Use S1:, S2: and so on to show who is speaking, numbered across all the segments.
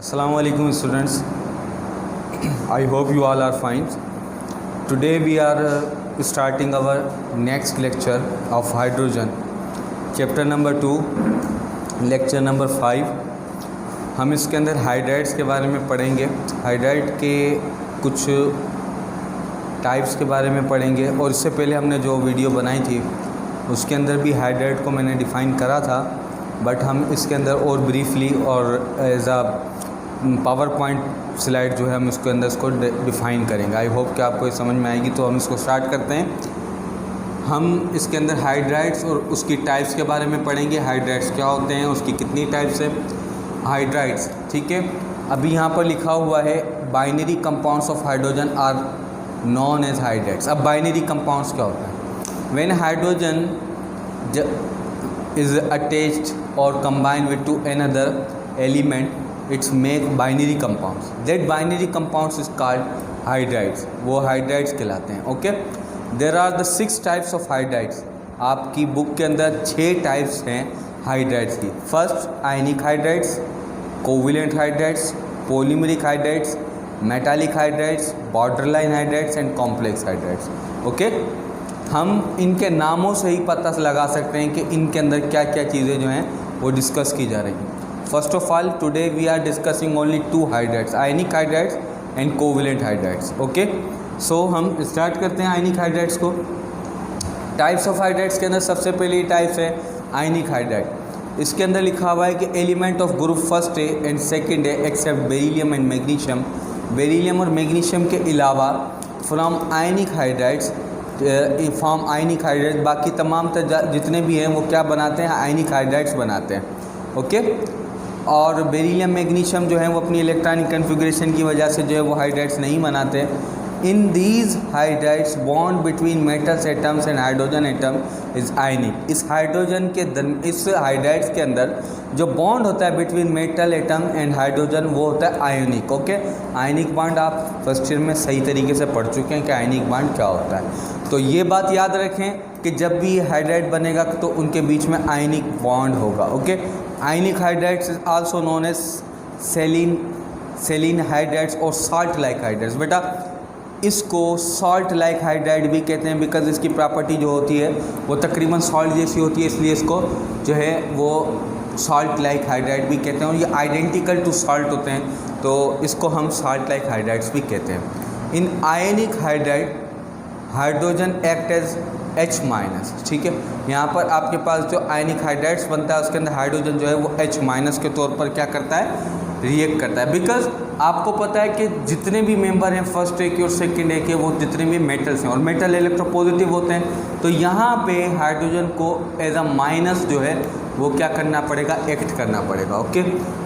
S1: Assalamu alaikum students. I hope you all are fine. Today we are starting our next lecture of hydrogen, chapter number 2, lecture number 5. हम इसके अंदर hydrides के बारे में पढ़ेंगे, hydride के कुछ टाइप्स के बारे में पढ़ेंगे। और इससे पहले हमने जो वीडियो बनाई थी उसके अंदर भी हाइड्राइड को मैंने डिफ़ाइन करा था, बट हम इसके अंदर और ब्रीफली और as a PowerPoint slide जो है हम इसके अंदर इसको डिफ़ाइन करेंगे। आई होप कि आपको ये समझ में आएगी। तो हम इसको स्टार्ट करते हैं। हम इसके अंदर हाइड्राइड्स और उसकी टाइप्स के बारे में पढ़ेंगे। हाइड्राइड्स क्या होते हैं, उसकी कितनी टाइप्स है। हाइड्राइड्स, ठीक है। अभी यहाँ पर लिखा हुआ है binary compounds of hydrogen are known as hydrides. अब बाइनरी कंपाउंड्स क्या होता है? व्हेन हाइड्रोजन इज अटैच्ड और combined with to another element, it's make binary compounds. That binary compounds is called hydrides. वो हाइड्राइड्स कहलाते हैं। Okay, there are the 6 types of hydrides. आपकी book के अंदर 6 टाइप्स हैं हाइड्राइड्स की। First, ionic hydrides, covalent hydrides, polymeric hydrides, metallic hydrides, borderline hydrides and complex hydrides. Okay, हम इनके नामों से ही पता लगा सकते हैं कि इनके अंदर क्या क्या चीज़ें जो हैं वो डिस्कस की जा रही हैं। First of all, today we are discussing only 2 hydrides, ionic hydrides and covalent hydrides. Okay, so हम स्टार्ट करते हैं ionic hydrides को। टाइप्स ऑफ हाइड्राइड्स के अंदर सबसे पहली टाइप्स है आयनिक हाइड्राइड। इसके अंदर लिखा हुआ है कि एलिमेंट ऑफ ग्रुप फर्स्ट है एंड सेकंड है except beryllium and magnesium. Beryllium और मैग्नीशियम के अलावा from ionic hydrides form ionic hydride, बाकी तमाम जितने भी हैं वो क्या बनाते हैं, आयनिक हाइड्राइड्स बनाते हैं। ओके, और बेरिलियम मैग्नीशियम जो है वो अपनी इलेक्ट्रॉनिक कन्फिग्रेशन की वजह से जो है वो हाइड्राइड्स नहीं बनाते। In these hydrides bond between metals atoms and hydrogen atom is ionic. इस हाइड्राइड्स के अंदर जो बॉन्ड होता है between metal atom and hydrogen वो होता है आयोनिक। ओके, आयनिक बॉन्ड आप फर्स्ट ईयर में सही तरीके से पढ़ चुके हैं कि आयनिक बॉन्ड क्या होता है। तो ये बात याद रखें कि जब भी हाइड्राइड बनेगा तो उनके बीच में आयनिक बॉन्ड होगा। Okay, ionic hydrides is also known as saline hydrides और साल्ट लाइक हाइड्राइड्स। बेटा इसको साल्ट लाइक हाइड्राइड भी कहते हैं बिकॉज इसकी प्रॉपर्टी जो होती है वो तकरीबन सॉल्ट जैसी होती है, इसलिए इसको जो है वो साल्ट लाइक हाइड्राइड भी कहते हैं। और ये आइडेंटिकल टू साल्ट होते हैं, तो इसको हम साल्ट लाइक हाइड्राइड्स भी कहते हैं। In ionic hydride hydrogen act as H minus. ठीक है, यहाँ पर आपके पास जो आयनिक हाइड्राइड्स बनता है उसके अंदर हाइड्रोजन जो है वो H माइनस के तौर पर क्या करता है, रिएक्ट करता है। बिकॉज आपको पता है कि जितने भी मेंबर हैं फर्स्ट ए के और सेकंड ए के, वो जितने भी मेटल्स हैं और मेटल इलेक्ट्रोपॉजिटिव होते हैं, तो यहाँ पे हाइड्रोजन को एज अ माइनस जो है वो क्या करना पड़ेगा, एक्ट करना पड़ेगा। ओके,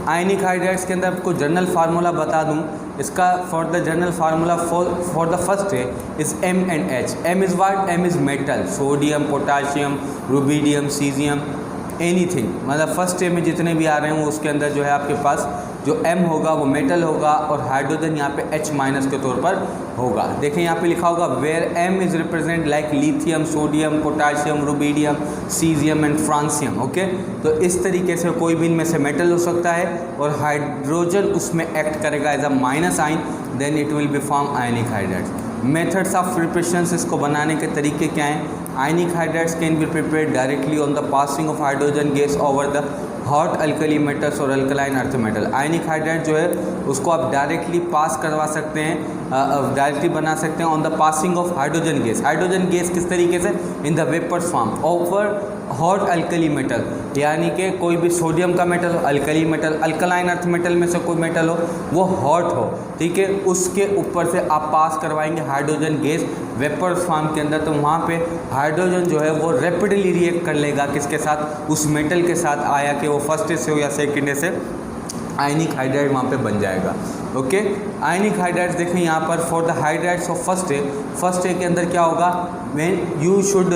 S1: आयनिक हाइड्राइड्स के अंदर आपको जनरल फार्मूला बता दूं इसका। For the general formula for the first A is M and H। M is what, M is metal, sodium, potassium, rubidium, caesium, anything. मतलब फर्स्ट ए में जितने भी आ रहे हैं वो उसके अंदर जो है आपके पास जो M होगा वो मेटल होगा और हाइड्रोजन यहाँ पे H माइनस के तौर पर होगा। देखें यहाँ पे लिखा होगा where M is represent like lithium, sodium, potassium, rubidium, caesium and francium. Okay, तो इस तरीके से कोई भी इनमें से मेटल हो सकता है और हाइड्रोजन उसमें एक्ट करेगा as a minus ion, then it will be form ionic hydrides. Methods of preparation, इसको बनाने के तरीके क्या हैं? Ionic hydrides can be prepared directly on the passing of hydrogen gas over the hot alkali metals और alkaline earth metal. Ionic hydride जो है उसको आप डायरेक्टली पास करवा सकते हैं, डायरेक्टली बना सकते हैं on the passing of hydrogen gas. Hydrogen gas किस तरीके से? In the vapours form over hot alkali metal, यानी कि कोई भी सोडियम का मेटल हो, alkali metal, alkaline earth metal में से कोई मेटल हो वो हॉट हो, ठीक है, उसके ऊपर से आप पास करवाएंगे हाइड्रोजन गैस वेपर्स फॉर्म के अंदर। तो वहाँ पे हाइड्रोजन जो है वो रैपिडली रिएक्ट कर लेगा किसके साथ, उस मेटल के साथ, आया कि वो फर्स्ट से हो या सेकेंड से, आयनिक हाइड्राइड वहाँ पे बन जाएगा। ओके, आयनिक हाइड्राइड्स देखें यहाँ पर for the hydrides of first A के अंदर क्या होगा, when you should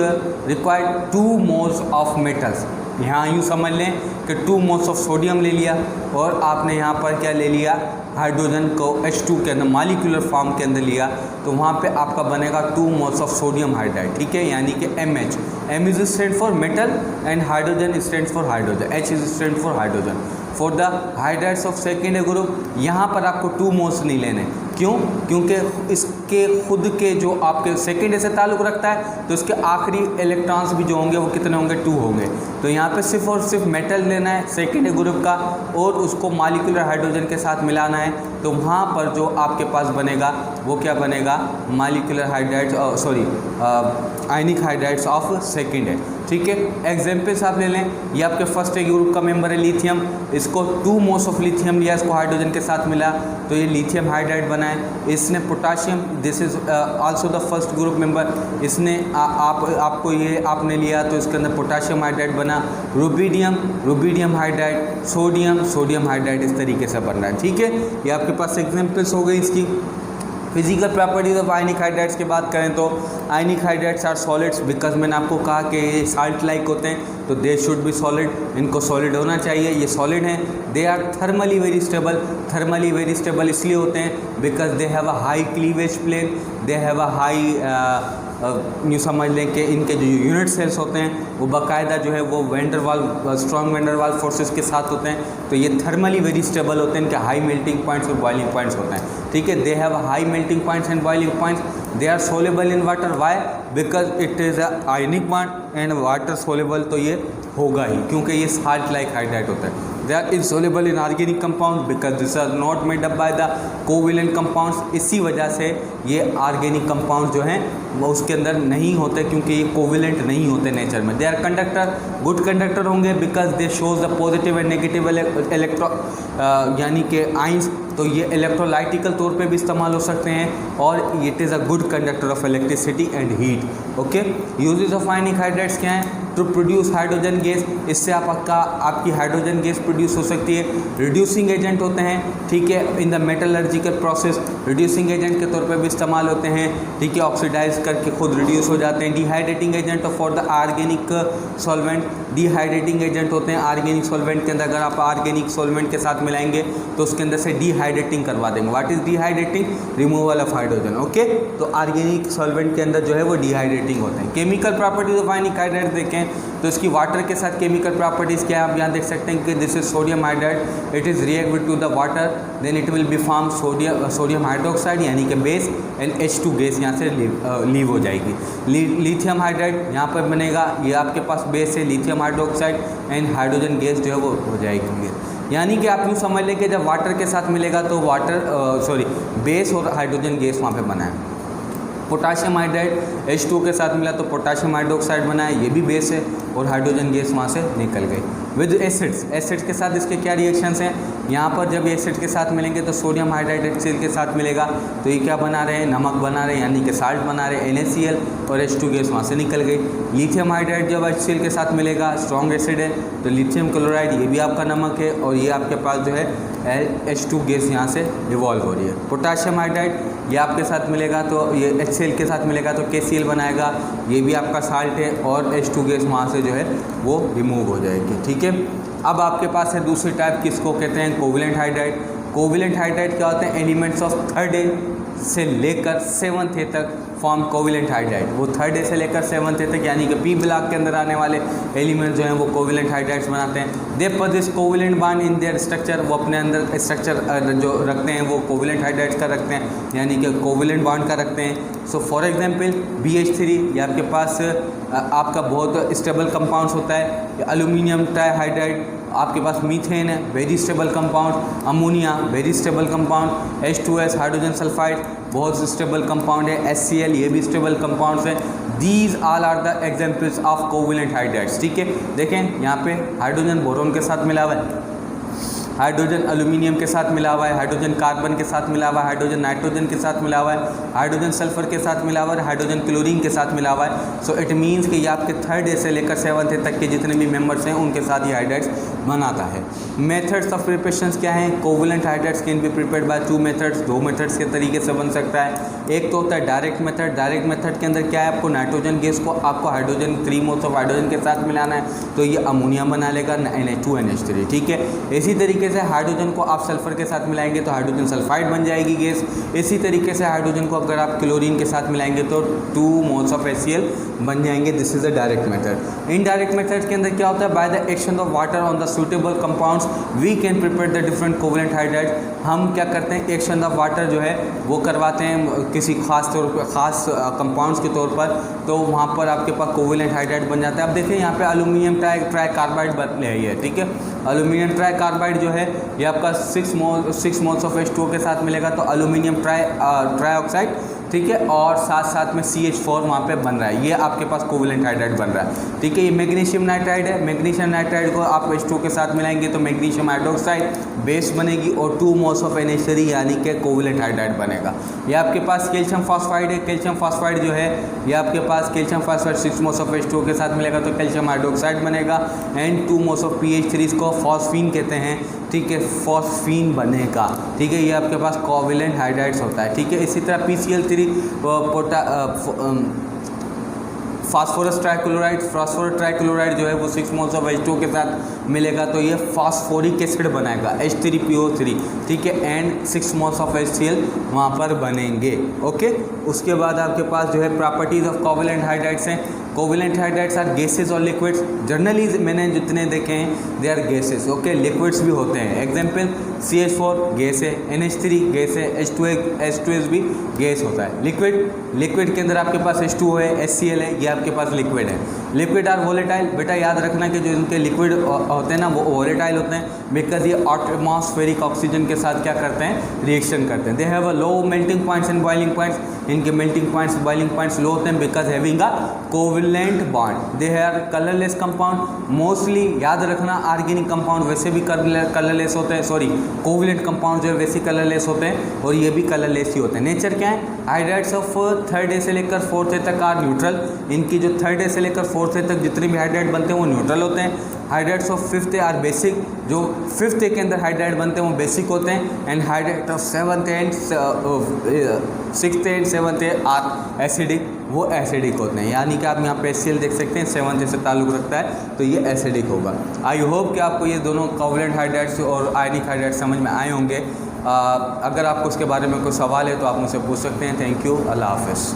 S1: require 2 moles of metals. यहाँ यूँ समझ लें कि 2 मोल्स ऑफ सोडियम ले लिया और आपने यहाँ पर क्या ले लिया, हाइड्रोजन को H2 के अंदर मॉलिक्यूलर फॉर्म के अंदर लिया, तो वहाँ पे आपका बनेगा 2 मोल्स ऑफ सोडियम हाइड्राइड, ठीक है, यानी कि MH। M is stand for metal and hydrogen stand for hydrogen, H is stand for hydrogen. For the hydrides of second group यहाँ पर आपको 2 मोल्स नहीं लेने, क्यों, क्योंकि इसके खुद के जो आपके सेकेंड से ताल्लुक़ रखता है तो इसके आखिरी इलेक्ट्रॉन्स भी जो होंगे वो कितने होंगे, 2 होंगे। तो यहाँ पे सिर्फ और सिर्फ मेटल लेना है सेकेंड ग्रुप का और उसको मॉलिक्यूलर हाइड्रोजन के साथ मिलाना है, तो वहाँ पर जो आपके पास बनेगा वो क्या बनेगा, molecular hydrides, sorry ionic hydrides of second है, ठीक है। एग्जाम्पल्स आप ले लें, ये आपके फर्स्ट ग्रुप का मेंबर है लिथियम, इसको 2 मोल्स ऑफ लिथियम लिया, इसको हाइड्रोजन के साथ मिला तो ये लिथियम हाइड्राइड बना है। इसने potassium, this is also the first group member, इसने आपको ये आपने लिया तो इसके अंदर पोटाशियम हाइड्राइड बना, रुबिडियम हाइड्राइड, सोडियम हाइड्राइड, इस तरीके से बन रहा है, ठीक है। ये आपके पास एग्जाम्पल्स हो गई इसकी। Physical properties of ionic hydrides की बात करें तो आयनिक हाइड्राइड्स आर सॉलिड्स, बिकॉज मैंने आपको कहा कि ये साल्ट लाइक होते हैं तो दे शुड बी सॉलिड, इनको सॉलिड होना चाहिए, ये सॉलिड हैं। They are thermally very stable इसलिए होते हैं because they have a high cleavage plane, they have a high यूँ समझ लें कि इनके जो यूनिट सेल्स होते हैं वो बाकायदा जो है वो स्ट्रॉन्ग वेंडरवाल फोर्सेस के साथ होते हैं, तो ये थर्मली वेरी स्टेबल होते हैं, इनके हाई मेल्टिंग पॉइंट्स और बॉइलिंग पॉइंट्स होते हैं, ठीक है। They have high melting points and boiling points, they are soluble in water, why, because it is a ionic bond and water soluble, तो ये होगा ही क्योंकि ये साल्ट लाइक हाइड्राइड होता है। They are insoluble in organic compounds because these are not made up by the covalent compounds, इसी वजह से ये ऑर्गेनिक कंपाउंड जो हैं वो उसके अंदर नहीं होते क्योंकि ये कोवेलेंट नहीं होते नेचर में। They are conductor, good conductor होंगे because they shows the positive and negative electro यानी कि आइंस, तो ये इलेक्ट्रोलाइटिकल तौर पे भी इस्तेमाल हो सकते हैं और it is a good conductor of electricity and heat, okay. Uses of ionic hydrides क्या हैं, टू प्रोड्यूस हाइड्रोजन गैस, इससे आपकी हाइड्रोजन गैस प्रोड्यूस हो सकती है। रिड्यूसिंग एजेंट होते हैं, ठीक है, in the metallurgical process reducing agent के तौर पे भी इस्तेमाल होते हैं, ठीक है, ऑक्सीडाइज करके खुद रिड्यूस हो जाते हैं। Dehydrating agent for the organic solvent, dehydrating agent होते हैं ऑर्गेनिक सॉल्वेंट के अंदर, अगर आप ऑर्गेनिक सॉल्वेंट के साथ मिलाएंगे तो उसके अंदर से डिहाइड्रेटिंग करवा देंगे। What is dehydrating, removal of hydrogen, okay. तो ऑर्गेनिक सॉल्वेंट के अंदर जो है वो डिहाइड्रेटिंग होते हैं। Chemical properties of ionic hydride देखें तो इसकी वाटर के साथ केमिकल प्रॉपर्टीज़ क्या है, आप यहाँ देख सकते हैं कि this is sodium hydride, it is react with to the water, then it will be form sodium hydroxide यानी कि बेस एंड H2 गैस यहाँ से लीव हो जाएगी। लिथियम हाइड्राइड यहाँ पर बनेगा, ये आपके पास बेस है lithium hydroxide and hydrogen gas जो है वो हो जाएगी। यानी कि आप यूँ समझ लें कि जब वाटर के साथ मिलेगा तो बेस और हाइड्रोजन गैस वहाँ पे बना है। पोटाशियम हाइड्राइड H2 के साथ मिला तो पोटाशियम हाइड्रोक्साइड बना है, ये भी बेस है और हाइड्रोजन गैस वहाँ से निकल गई। विद एसिड्स के साथ इसके क्या रिएक्शंस हैं, यहाँ पर जब एसिड के साथ मिलेंगे तो सोडियम हाइड्राइड HCl के साथ मिलेगा तो ये क्या बना रहे हैं, नमक बना रहे हैं यानी कि साल्ट बना रहे हैं NaCl और H2 गैस वहाँ से निकल गई। लिथियम हाइड्राइड जब HCl के साथ मिलेगा स्ट्रॉन्ग एसिड है तो लिथियम क्लोराइड ये भी आपका नमक है और ये आपके पास जो है H2 गैस यहाँ से डिवॉल्व हो रही है। पोटाशियम हाइड्राइड ये आपके साथ मिलेगा तो ये HCl के साथ मिलेगा तो KCl बनाएगा, ये भी आपका साल्ट है और H2 गैस वहाँ से जो है वो रिमूव हो जाएगी, ठीक है। अब आपके पास है दूसरी टाइप, किसको कहते हैं, कोवेलेंट हाइड्राइड। कोवेलेंट हाइड्राइड क्या होते हैं, एलिमेंट्स ऑफ 3rd डे से लेकर 7th डे तक फॉर्म कोवेलेंट हाइड्राइड। वो 3rd डे से लेकर 7th डे तक यानी कि P ब्लॉक के अंदर आने वाले एलिमेंट जो हैं वो कोवेलेंट हाइड्राइड्स बनाते हैं। They possess covalent bond in their structure, वो अपने अंदर स्ट्रक्चर जो रखते हैं वो कोवेलेंट हाइड्राइड्स का रखते हैं यानी कि कोवेलेंट बॉन्ड का रखते हैं। सो फॉर एग्जांपल BH3 ये आपके पास आपका बहुत स्टेबल कंपाउंड्स होता है। एल्यूमिनियम ट्राइहाइड्राइड आपके पास मीथेन है very stable compound, ammonia very stable compound, H2S hydrogen sulphide बहुत स्टेबल कंपाउंड है, HCl ये भी स्टेबल कंपाउंड्स हैं। These all are the examples of covalent hydrides, ठीक है। देखें यहाँ पे हाइड्रोजन बोरोन के साथ मिला हुआ है, हाइड्रोजन एल्यूमिनियम के साथ मिला हुआ है, हाइड्रोजन कार्बन के साथ मिला हुआ है, हाइड्रोजन नाइट्रोजन के साथ मिला हुआ है, हाइड्रोजन सल्फर के साथ मिला हुआ है, हाइड्रोजन क्लोरीन के साथ मिला हुआ है। सो इट मीन्स कि ये आपके 3rd A से लेकर 7th A तक के जितने भी मेंबर्स हैं उनके साथ ये हाइड्राइड्स बनाता है। मेथड्स ऑफ प्रिपरेशन क्या हैं? Covalent hydrides can be prepared by 2 methods, 2 methods के तरीके से बन सकता है। एक तो होता है डायरेक्ट मेथड। डायरेक्ट मेथड के अंदर क्या है, आपको नाइट्रोजन गैस को आपको हाइड्रोजन 3 मोल्स ऑफ हाइड्रोजन के साथ मिलाना है, तो ये अमोनिया बना लेगा NH2NH3, ठीक है। इसी तरीके से हाइड्रोजन को आप सल्फर के साथ मिलाएंगे तो हाइड्रोजन सल्फाइड बन जाएगी गैस। इसी तरीके से हाइड्रोजन को अगर आप क्लोरीन के साथ मिलाएंगे तो 2 मोल्स ऑफ HCl बन जाएंगे। This is a direct method. Indirect method के अंदर क्या होता है, by the action of water on the suitable compounds we can prepare the different covalent hydride. हम क्या करते हैं, एक्शन ऑफ वाटर जो है वो करवाते हैं किसी खास तौर पर, खास कंपाउंड्स के तौर पर, तो वहाँ पर आपके पास कोवलेंट हाइड्राइड बन जाता है। अब देखिए यहाँ पे एल्यूमिनियम ट्राई कार्बाइड बन रही है, ठीक है। एल्यूमिनियम ट्राई कार्बाइड जो है ये आपका 6 मोल्स ऑफ H2O के साथ मिलेगा, तो एल्यूमिनियम ट्राई ऑक्साइड, ठीक है, और साथ साथ में CH4 वहाँ पे बन रहा है, ये आपके पास कोवलेंट हाइड्राइड बन रहा है, ठीक है। ये मैग्नीशियम नाइट्राइड है। मैग्नीशियम नाइट्राइड को आप H2O के साथ मिलाएंगे तो मैग्नीशियम हाइड्रोक्साइड बेस बनेगी और 2 मोल्स ऑफ NH3 यानी कि कोवलेंट हाइड्राइड बनेगा। ये आपके पास कैल्शियम फॉस्फाइड है। कैल्शियम फॉस्फाइड जो है ये आपके पास calcium phosphide 6 moles of H2O के साथ मिलेगा तो कैल्शियम हाइड्रोक्साइड बनेगा, एंड 2 मोल्स ऑफ PH3 को फॉस्फीन कहते हैं, ठीक है, फॉस्फीन बनेगा, ठीक है। ये आपके पास कोवलेंट हाइड्राइड्स होता है, ठीक है। इसी तरह PCl3 फास्फोरस ट्राइक्लोराइड जो है वो 6 मोल्स ऑफ H2O के साथ मिलेगा तो ये फास्फोरिक एसिड बनाएगा H3PO3, ठीक है, एंड 6 मोल्स ऑफ HCl वहाँ पर बनेंगे, ओके। उसके बाद आपके पास जो है प्रॉपर्टीज ऑफ कोवलेंट हाइड्राइड्स हैं। कोवलेंट हाइड्राइड्स आर गैसेस और लिक्विड्स। जनरली मैंने जितने देखे हैं they are gases, okay. Liquids भी होते हैं, एग्जाम्पल CH4 गैस है, NH3 गैस है, H2S भी गैस होता है। लिक्विड के अंदर आपके पास H2O है, HCl है, ये आपके पास लिक्विड है। Liquid are volatile. बेटा याद रखना कि जो इनके लिक्विड होते हैं ना वो वोलेटाइल होते हैं बिकॉज ये एटमॉस्फेरिक ऑक्सीजन के साथ क्या करते हैं, रिएक्शन करते हैं। They have a low melting points and boiling points. इनके melting points boiling points low होते हैं because having a covalent bond. They are colourless compound. Mostly याद रखना ऑर्गेनिक कंपाउंड वैसे भी कलरलेस होते हैं, सॉरी कोवलेंट कंपाउंड जो है वैसे कलरलेस होते हैं और ये भी कलरलेस ही होते हैं। नेचर क्या है, हाइड्राइड्स ऑफ 3rd A से लेकर 4th A तक आर न्यूट्रल। इनकी जो 3rd A से लेकर 4th A तक जितने भी हाइड्राइड बनते हैं वो न्यूट्रल होते हैं। Hydrides of 5th A are basic. जो 5th A के अंदर हाइड्राइड बनते हैं वो बेसिक होते हैं, and hydride of 6th and 7th A are acidic, वो एसिडिक होते हैं। यानी कि आप यहाँ पे HCl देख सकते हैं 7th A से ताल्लुक़ रखता है तो ये एसिडिक होगा। आई होप कि आपको ये दोनों कोवलेंट हाइड्राइड्स और आयनिक हाइड्राइड्स समझ में आए होंगे। अगर आपको उसके बारे में कोई सवाल है तो आप मुझसे पूछ सकते हैं। थैंक यू, अल्लाह हाफ़िज़।